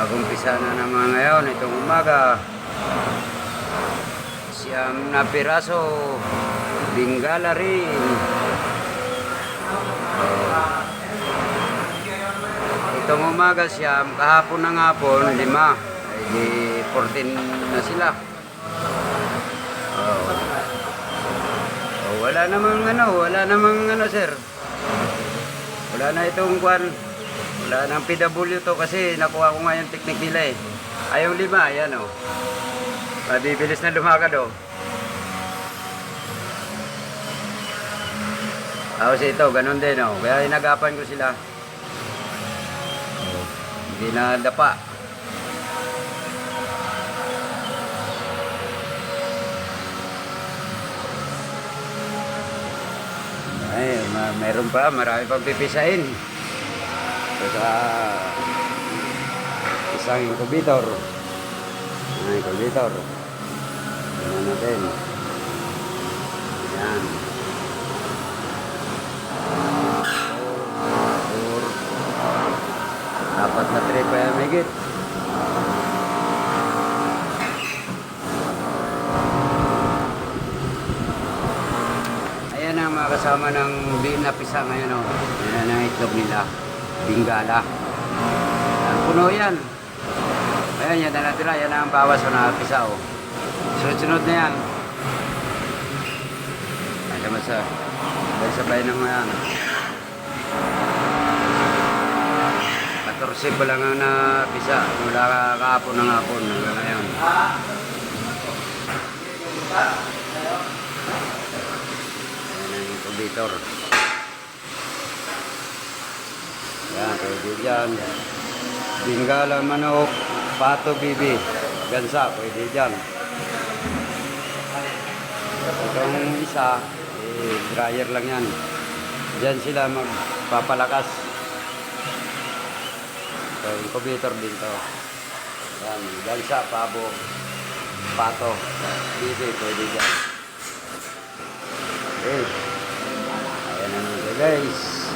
Mag-umpisa na naman ngayon itong umaga. Siyam na piraso, Bingala rin. Itong umaga siyam, kahapon ng hapon, 5. Ay di 14 na sila. Wala namang ano sir. Wala na itong kwan. Wala nang PW to kasi nakuha ko nga yung technique nila eh. Ay yung 5, ayan o. Mabibilis na lumakad o. Tapos ito, ganun din o. Kaya inagapan ko sila. Hindi na dapa. Ay, meron pa, marami pang pipisain. Sa isang incubator. Incubator. Tingnan natin. Ayan. 4 na tray pa yung higit. Ayan ang mga kasama ng napisa ngayon o. Ayan ang itlog nila. Bingala. Ang puno yan. Ayan, yan na natira. Yan ang bawas o nakapisa o. Sunod-sunod na yan. Ay, naman sa sabay ng yan. 14 pa lang ang napisa. Mula kahapon ng hapon. Hanggang ngayon. Ayan ang incubator. Yan, pwede dyan. Bingala manok, pato bibi, gansa, pwede dyan. Itong isa, dryer lang yan. Dyan sila magpapalakas. So, incubator din to. Yan, gansa, pabo, pato, bibi, pwede dyan. Okay. Ayan na guys.